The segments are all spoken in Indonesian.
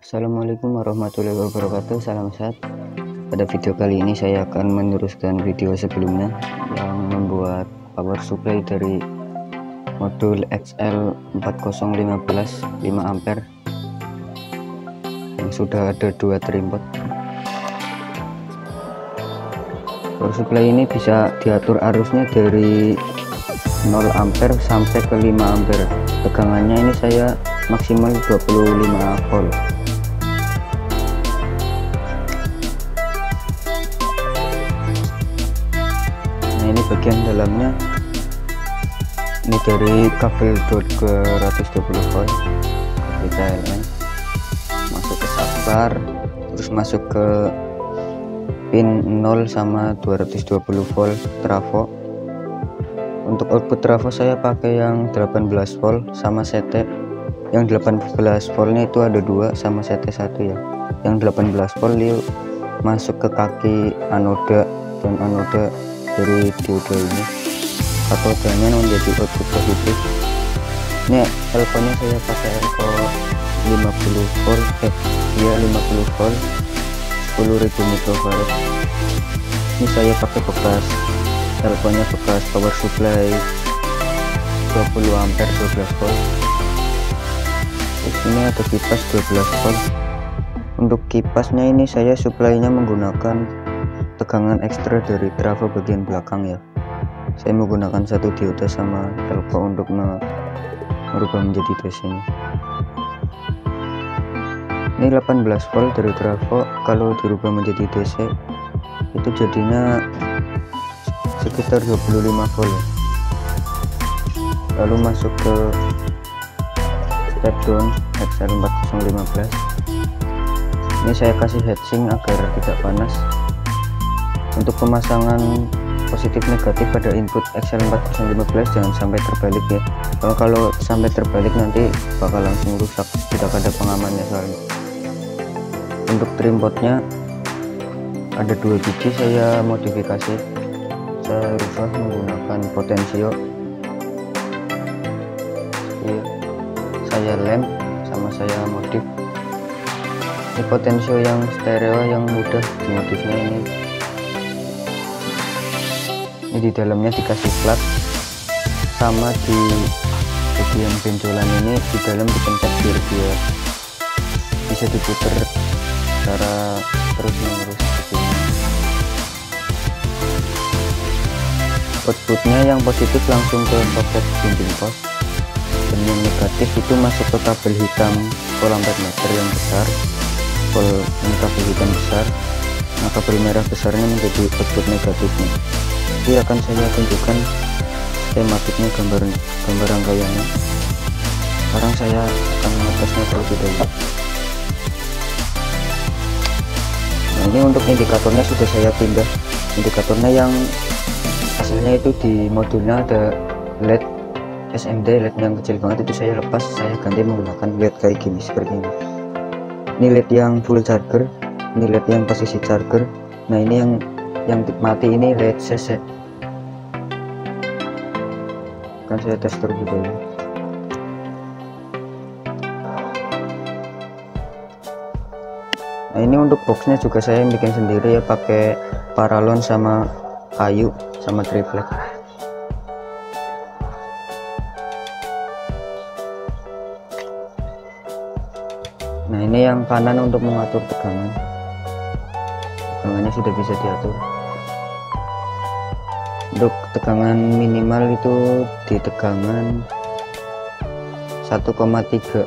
Assalamualaikum warahmatullahi wabarakatuh. Salam sehat. Pada video kali ini saya akan meneruskan video sebelumnya yang membuat power supply dari modul XL4015 5 ampere yang sudah ada 2 trimpot. Power supply ini bisa diatur arusnya dari 0 ampere sampai ke 5 ampere. Tegangannya ini saya maksimal 25 volt. Nah, ini bagian dalamnya. Ini dari kabel 220 volt kabel PLN masuk ke saklar, terus masuk ke pin 0 sama 220 volt trafo. Untuk output trafo saya pakai yang 18 volt sama CT. Yang 18 voltnya itu ada 2 sama CT 1 ya. Yang 18 volt itu masuk ke kaki anoda dan anoda dari dioda ini. Katodanya menjadi output positif. Ini elko-nya saya pakai elko 50 volt, 50 volt 10.000 mikrofarad. Ini saya pakai bekas elko-nya bekas power supply 20 ampere 12 volt. Di sini ada kipas 12 volt. Untuk kipasnya ini saya supply-nya menggunakan tegangan ekstra dari trafo bagian belakang ya. Saya menggunakan satu dioda sama elko untuk merubah menjadi DC-nya. Ini 18 volt dari trafo, kalau dirubah menjadi DC itu jadinya sekitar 25 volt. Lalu masuk ke step down XL4015. Ini saya kasih heatsink agar tidak panas. Untuk pemasangan positif negatif pada input XL4015 jangan sampai terbalik ya. Kalau sampai terbalik nanti bakal langsung rusak, tidak ada pengamannya soalnya. Untuk trimpotnya ada 2 biji, saya modifikasi. Saya rubah menggunakan potensio. Saya lem sama saya modif. Ini potensio yang stereo yang mudah dimodifnya ini. Ini di dalamnya dikasih plat, sama di bagian benjolan ini di dalam dipencet biar dia bisa diputar secara terus menerus. Outputnya yang positif langsung ke soket dinding pos, dan yang negatif itu masuk ke kabel hitam pol ampere meter yang besar, pol ini kabel hitam besar. Nah, kabel merah besarnya menjadi output negatifnya. Jadi akan saya tunjukkan skematiknya, gambar rangkaiannya. Sekarang saya akan mengetesnya terlebih dahulu. Nah, ini untuk indikatornya sudah saya pindah. Indikatornya yang hasilnya itu di modulnya ada LED SMD, LED yang kecil banget itu saya lepas, saya ganti menggunakan LED kayak gini seperti ini. Ini LED yang full charger, ini LED yang posisi charger. Nah, ini yang mati ini LED CC. Kan saya tes terlebih dahulu. Nah, ini untuk boxnya juga saya bikin sendiri ya, pakai paralon sama kayu sama triplek. Nah, ini yang kanan untuk mengatur tegangan. Tegangannya sudah bisa diatur. Untuk tegangan minimal itu di tegangan 1,3.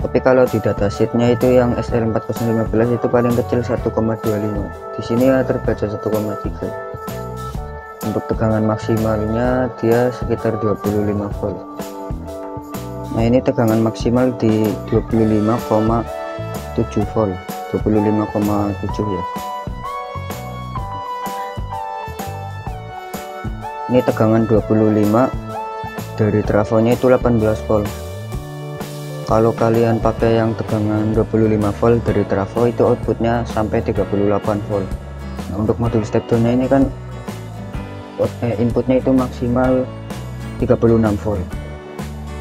Tapi kalau di datasheetnya itu yang SL4015 itu paling kecil 1,25. Di sini ya terbaca 1,3. Untuk tegangan maksimalnya dia sekitar 25 volt. Nah, ini tegangan maksimal di 25,7 volt, 25,7 ya. Ini tegangan 25 dari trafonya itu 18 volt. Kalau kalian pakai yang tegangan 25 volt dari trafo itu outputnya sampai 38 volt. Nah, untuk modul step down-nya ini kan inputnya itu maksimal 36 volt.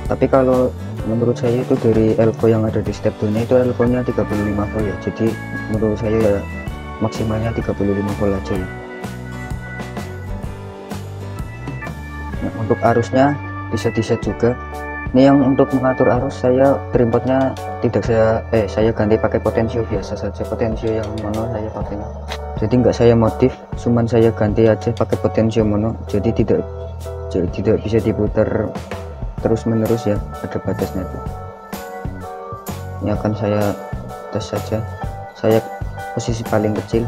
Tapi kalau menurut saya itu dari elko yang ada di step 2 nya itu elko nya 35 volt ya, jadi menurut saya ya maksimalnya 35 volt aja ya. Nah, untuk arusnya bisa di set juga. Ini yang untuk mengatur arus, saya trimpotnya tidak saya ganti pakai potensio biasa saja, potensio yang mono saya pakai, jadi nggak saya modif, cuman saya ganti aja pakai potensio mono, jadi tidak bisa diputar terus menerus ya, ada batasnya tuh. Ini akan saya tes saja, saya posisi paling kecil.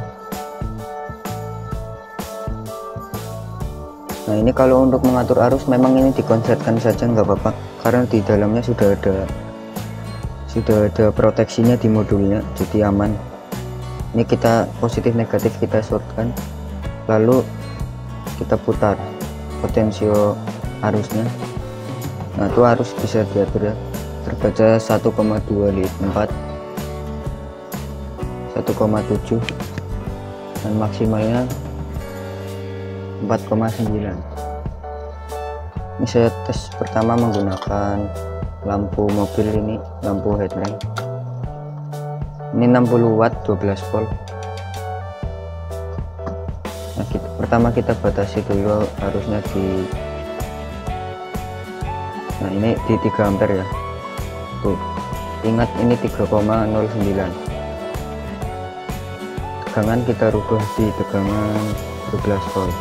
Nah ini kalau untuk mengatur arus memang ini dikonsetkan saja nggak apa-apa, karena di dalamnya sudah ada proteksinya di modulnya, jadi aman. Ini kita positif negatif kita shortkan, lalu kita putar potensio arusnya. Nah itu arus bisa diatur ya, terbaca 1,254, 1,7 dan maksimalnya 4,9. Ini saya tes pertama menggunakan lampu mobil, ini lampu headlamp, ini 60 watt 12 volt. Nah, pertama kita batasi dulu harusnya nah ini di 3 ampere ya tuh, ingat ini 3,09. tegangan kita rubah di tegangan 12 volt,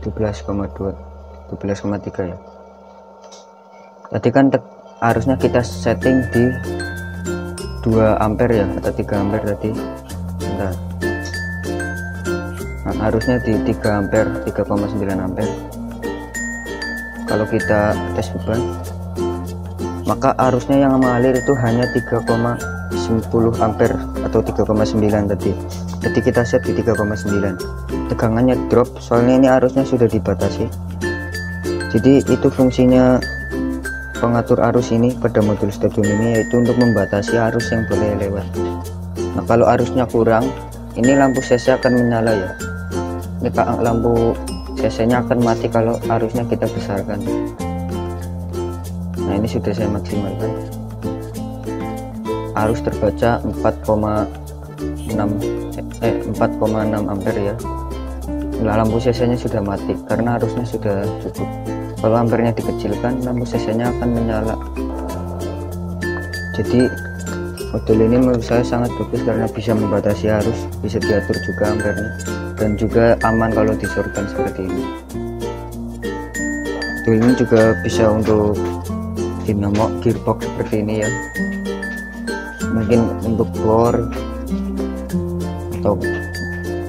12,2 12,3 ya. Tadi kan harusnya kita setting di 2 ampere ya atau 3 ampere tadi. Bentar. Nah, harusnya di 3 ampere, 3,9 ampere. Kalau kita tes beban, maka arusnya yang mengalir itu hanya 3,10 ampere atau 3,9 tadi. Jadi kita set di 3,9. Tegangannya drop soalnya ini arusnya sudah dibatasi. Jadi itu fungsinya pengatur arus ini pada modul step down ini, yaitu untuk membatasi arus yang boleh lewat. Nah kalau arusnya kurang, ini lampu CC akan menyala ya. Ini lampu CC nya akan mati kalau arusnya kita besarkan. Nah ini sudah saya maksimalkan. Arus terbaca 4,6 ampere ya. Nah, lampu CC nya sudah mati karena arusnya sudah cukup. Kalau ampernya dikecilkan, lampu CC nya akan menyala. Jadi model ini menurut saya sangat bagus karena bisa membatasi arus, bisa diatur juga ampernya, dan juga aman kalau disorotkan seperti ini. Model ini juga bisa untuk dinamo gearbox seperti ini ya, mungkin untuk bor atau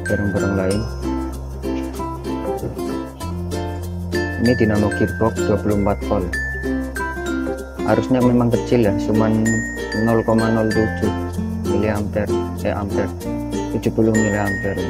barang-barang lain. Ini dinamo gearbox 24 volt, arusnya memang kecil ya, cuman 0,07 miliampere, ampere 70 miliampere.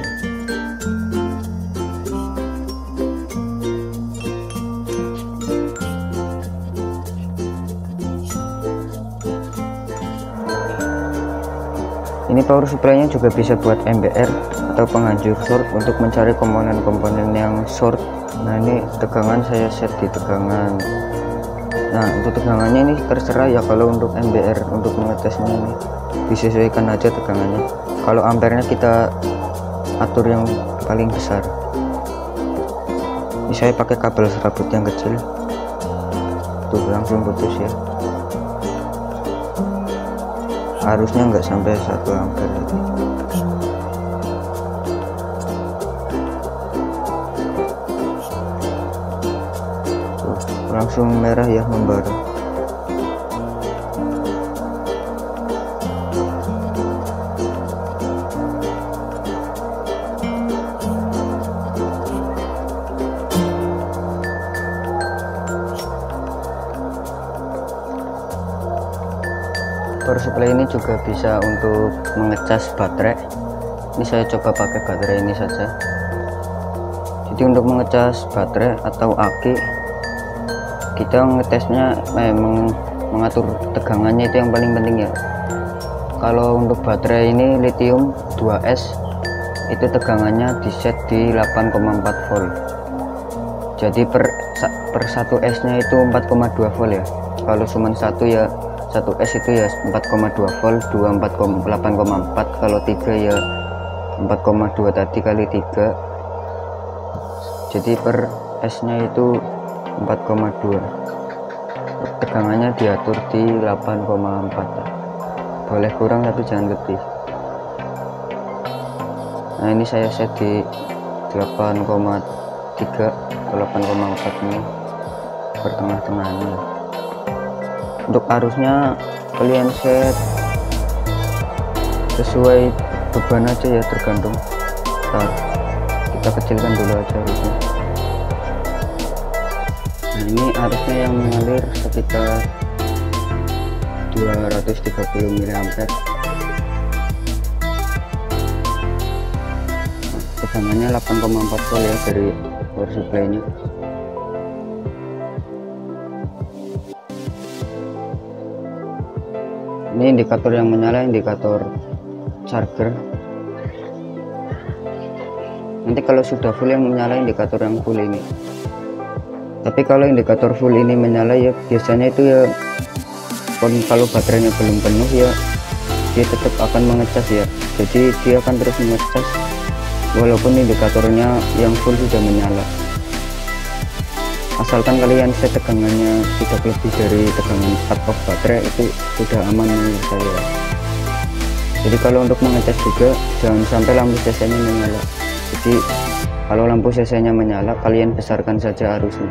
Ini power supply-nya juga bisa buat MBR atau penghancur short untuk mencari komponen-komponen yang short. Nah ini tegangan saya set di tegangan, nah untuk tegangannya ini terserah ya. Kalau untuk MBR untuk mengetesnya ini disesuaikan aja tegangannya. Kalau ampernya kita atur yang paling besar. Ini saya pakai kabel serabut yang kecil tuh, langsung putus ya. Harusnya nggak sampai 1 ampere tadi. Langsung merah ya, membara. Power supply ini juga bisa untuk mengecas baterai. Ini saya coba pakai baterai ini saja. Jadi untuk mengecas baterai atau aki, kita ngetesnya memang mengatur tegangannya itu yang paling penting ya. Kalau untuk baterai ini lithium 2S itu tegangannya di set di 8,4 volt. Jadi per 1 S nya itu 4,2 volt ya. Kalau cuma 1 ya 1 S itu ya 4,2 volt, 2 8,4, kalau 3 ya 4,2 tadi kali 3, jadi per S nya itu 4,2. tegangannya diatur di 8,4 ya. Boleh kurang tapi jangan lebih. Nah ini saya set di 8,3 atau 8,4 ini pertengah-tengahnya. Untuk arusnya kalian set sesuai beban aja ya, tergantung. Kita kecilkan dulu aja arusnya. Nah ini arusnya yang mengalir sekitar 230 mA. Tegangannya 8,4 volt ya dari power supply nya. Ini indikator yang menyala, indikator charger. Nanti kalau sudah full yang menyala indikator yang full ini. Tapi kalau indikator full ini menyala ya biasanya itu ya kalau baterainya belum penuh ya dia tetap akan mengecas ya. Jadi dia akan terus mengecas walaupun indikatornya yang full sudah menyala. Asalkan kalian set tegangannya tidak lebih dari tegangan cut off baterai, itu sudah aman menurut saya. Jadi kalau untuk mengecas juga jangan sampai lampu CC nya menyala. Jadi kalau lampu CC nya menyala kalian besarkan saja arusnya.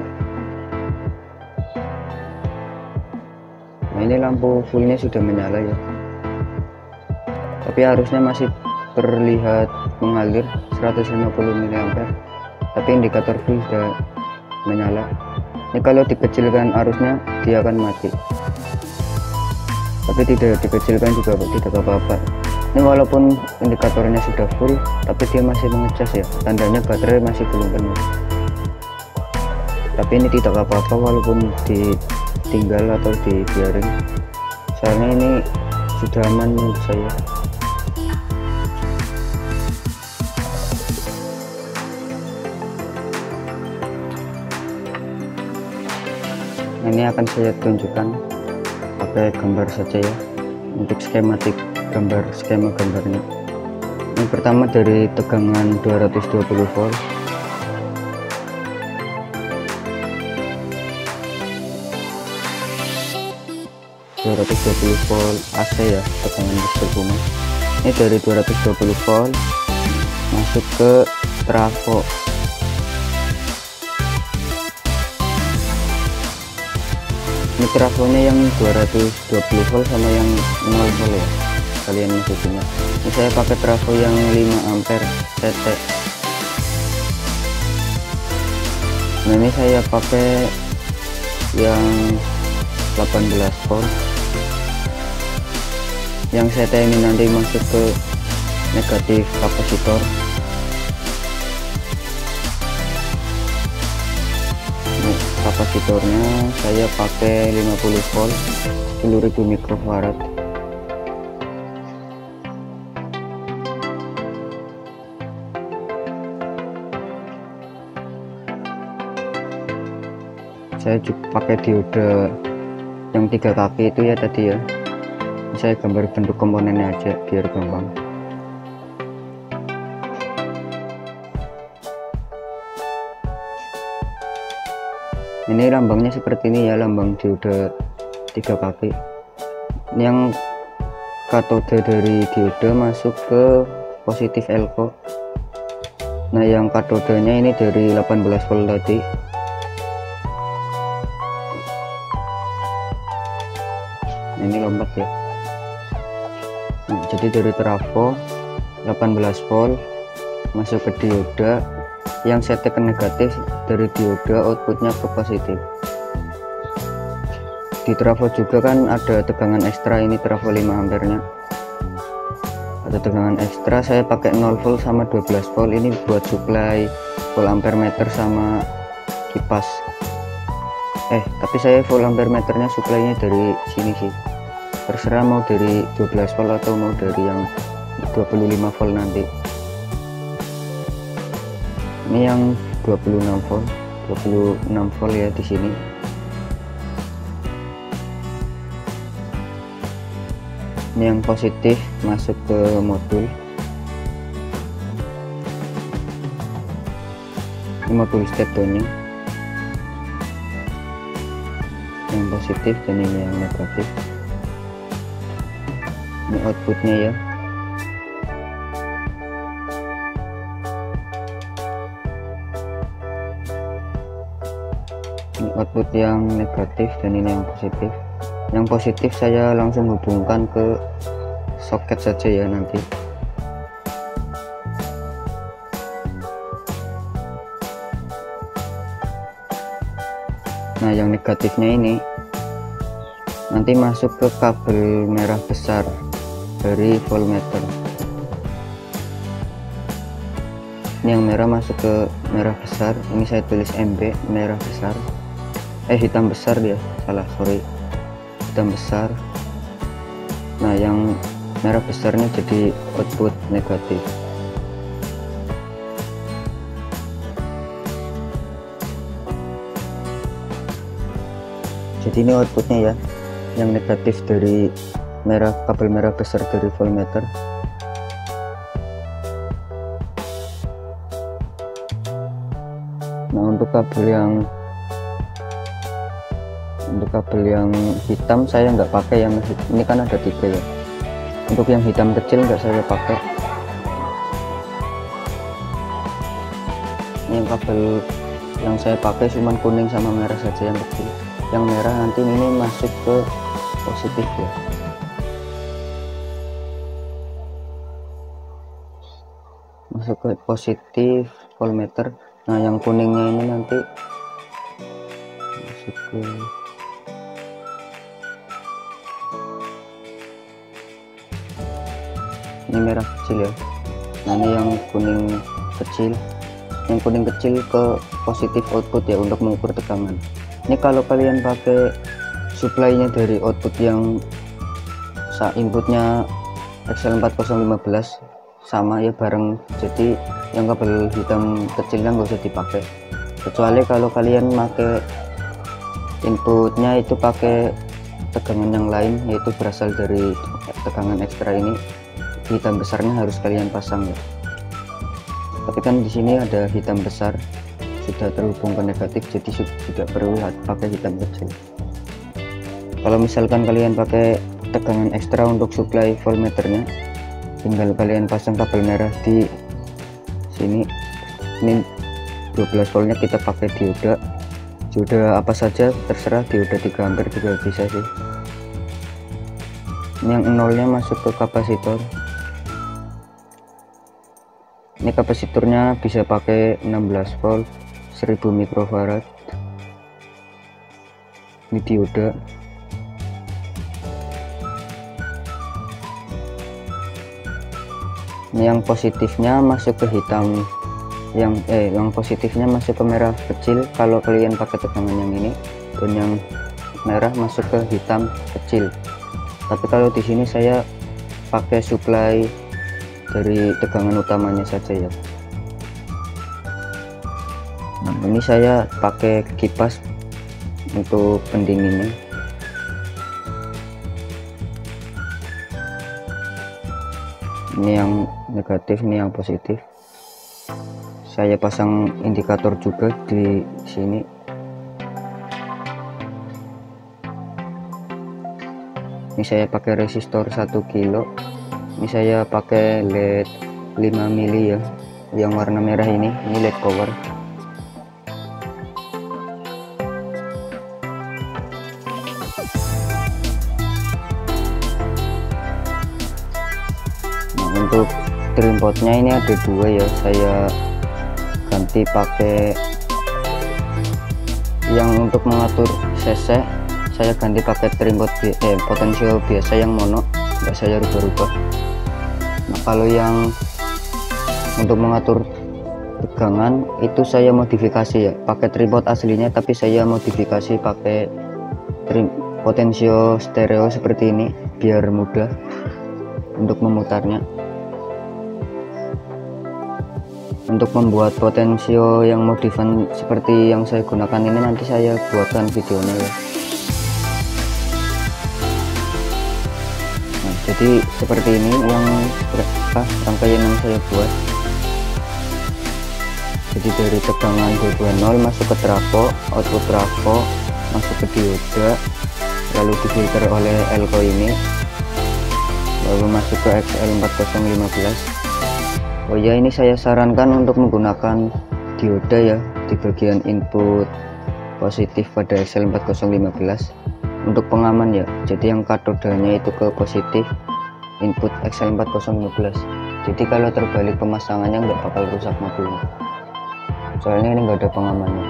Nah ini lampu fullnya sudah menyala ya, tapi arusnya masih terlihat mengalir 150 mA, tapi indikator full sudah menyala. Ini kalau dikecilkan arusnya dia akan mati, tapi tidak dikecilkan juga tidak apa-apa. Ini walaupun indikatornya sudah full tapi dia masih mengecas ya, tandanya baterai masih belum penuh. Tapi ini tidak apa-apa walaupun ditinggal atau dibiarin, soalnya ini sudah aman menurut saya. Ini akan saya tunjukkan pakai gambar saja ya, untuk skematik skema gambarnya. Ini pertama dari tegangan 220 volt. volt AC ya, tegangan listrik rumah. Ini dari 220 volt masuk ke trafo. Ini trafonya yang 220 volt sama yang 0 volt ya, kalian masukinnya. Ini saya pakai trafo yang 5 ampere CT. Nah ini saya pakai yang 18 volt. Yang CT ini nanti masuk ke negatif kapasitor. Kapasitornya saya pakai 50 volt 10.000 mikrofarad. Saya juga pakai dioda yang 3 kaki itu ya tadi ya. Saya gambar bentuk komponennya aja biar gampang. Ini lambangnya seperti ini ya, lambang dioda 3 kaki. Ini yang katode dari dioda masuk ke positif elko. Nah yang katodenya ini dari 18 volt tadi. Nah, ini lompat ya. Nah, jadi dari trafo 18 volt masuk ke dioda, yang CT ke negatif, dari dioda outputnya ke positif. Di trafo juga kan ada tegangan ekstra, ini trafo 5 ampernya ada tegangan ekstra. Saya pakai 0 volt sama 12 volt ini buat supply volt ampere meter sama kipas. Tapi saya volt ampere meternya supply-nya dari sini sih, terserah mau dari 12 volt atau mau dari yang 25 volt nanti. Ini yang 26 volt 26 volt ya di sini. Ini yang positif masuk ke modul. Ini modul step tuning yang positif dan ini yang negatif. Ini outputnya ya. Ini output yang negatif dan ini yang positif. Yang positif saya langsung hubungkan ke soket saja ya nanti. Nah yang negatifnya ini nanti masuk ke kabel merah besar dari voltmeter. Ini yang merah masuk ke merah besar. Ini saya tulis MB merah besar, hitam besar dia, salah, sorry, hitam besar. Nah yang merah besarnya jadi output negatif. Jadi ini outputnya ya, yang negatif dari kabel merah besar dari voltmeter. Nah untuk kabel yang hitam saya nggak pakai, yang ini kan ada 3 ya. Untuk yang hitam kecil nggak saya pakai. Ini yang kabel yang saya pakai cuman kuning sama merah saja yang kecil. Yang merah nanti ini masuk ke positif ya. Masuk ke positif voltmeter. Nah yang kuningnya ini nanti masuk ke ini merah kecil ya. Nah ini yang kuning kecil. Yang kuning kecil ke positif output ya untuk mengukur tegangan. Ini kalau kalian pakai supply-nya dari output yang inputnya XL4015 sama ya, bareng. Jadi yang kabel hitam kecilnya nggak usah dipakai, kecuali kalau kalian pakai inputnya itu pakai tegangan yang lain, yaitu berasal dari tegangan ekstra ini. Hitam besarnya harus kalian pasang ya. Tapi kan di sini ada hitam besar sudah terhubung ke negatif, jadi tidak perlu pakai hitam kecil. Kalau misalkan kalian pakai tegangan ekstra untuk supply voltmeternya, tinggal kalian pasang kabel merah di sini. Ini 12 voltnya kita pakai dioda apa saja terserah, dioda 3 ampere juga bisa sih. Ini yang nolnya masuk ke kapasitor. Ini kapasitornya bisa pakai 16 volt 1000 mikrofarad. Ini dioda. Ini yang positifnya masuk ke hitam, yang positifnya masuk ke merah kecil kalau kalian pakai tegangan yang ini, dan yang merah masuk ke hitam kecil. Tapi kalau di sini saya pakai supply dari tegangan utamanya saja ya. Nah ini saya pakai kipas untuk pendinginnya. Ini yang negatif, ini yang positif. Saya pasang indikator juga di sini. Ini saya pakai resistor 1 kilo. Ini saya pakai LED 5 mili ya, yang warna merah ini LED power. Nah untuk trim potnya ini ada 2 ya, saya ganti pakai yang untuk mengatur cc, saya ganti pakai trim pot potensio biasa yang mono, nggak saya rubah-rubah. Nah kalau yang untuk mengatur tegangan itu saya modifikasi ya, pakai tripod aslinya tapi saya modifikasi pakai potensio stereo seperti ini biar mudah untuk memutarnya. Untuk membuat potensio yang modifan seperti yang saya gunakan ini nanti saya buatkan videonya ya. Nah, jadi seperti ini yang rangkaian yang saya buat. Jadi dari tegangan 220 masuk ke trafo, output trafo masuk ke dioda, lalu difilter oleh elko ini, lalu masuk ke XL4015. Oh ya, ini saya sarankan untuk menggunakan dioda ya di bagian input positif pada XL4015 untuk pengaman ya. Jadi yang katodanya itu ke positif input XL4015. Jadi kalau terbalik pemasangannya nggak bakal rusak modulnya. Soalnya ini nggak ada pengamannya.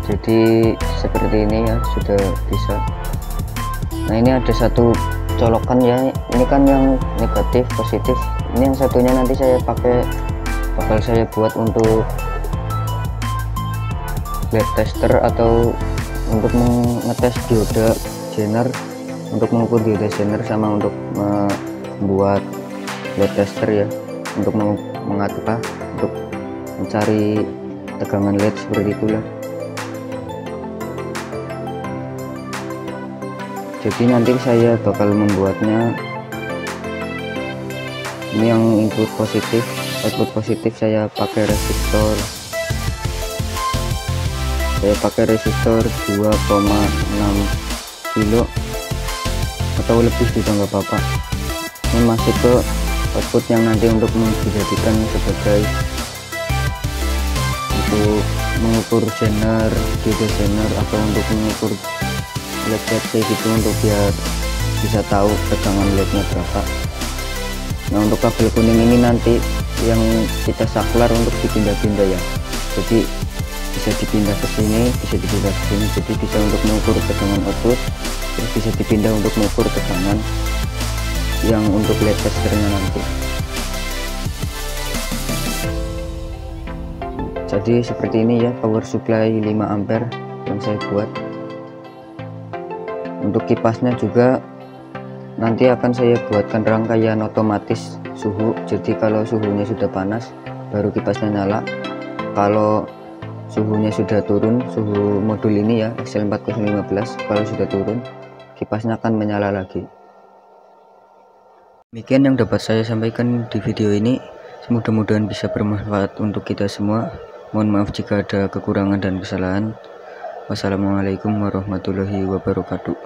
Jadi seperti ini ya, sudah bisa. Nah, ini ada satu colokan ya, ini kan yang negatif positif, ini yang satunya nanti saya pakai, bakal saya buat untuk LED tester atau untuk mengetes dioda zener, untuk mengukur dioda zener, sama untuk membuat LED tester ya, untuk mengatur untuk mencari tegangan LED seperti itulah. Jadi nanti saya bakal membuatnya, ini yang input positif, output positif saya pakai resistor, resistor 2,6 kilo atau lebih juga nggak apa-apa. Ini masuk ke output yang nanti untuk dijadikan sebagai untuk mengukur zener, dioda zener, atau untuk mengukur LED gitu, untuk biar bisa tahu tegangan LED-nya berapa. Nah, untuk kabel kuning ini nanti yang kita saklar untuk dipindah-pindah ya. Jadi bisa dipindah ke sini, bisa dipindah ke sini. Jadi bisa untuk mengukur tegangan output, terus bisa dipindah untuk mengukur tegangan yang untuk LED testernya nanti. Jadi seperti ini ya power supply 5 ampere yang saya buat. Untuk kipasnya juga nanti akan saya buatkan rangkaian otomatis suhu. Jadi kalau suhunya sudah panas baru kipasnya nyala, kalau suhunya sudah turun, suhu modul ini ya XL4015, kalau sudah turun kipasnya akan menyala lagi. Demikian yang dapat saya sampaikan di video ini, mudah-mudahan bisa bermanfaat untuk kita semua. Mohon maaf jika ada kekurangan dan kesalahan. Wassalamualaikum warahmatullahi wabarakatuh.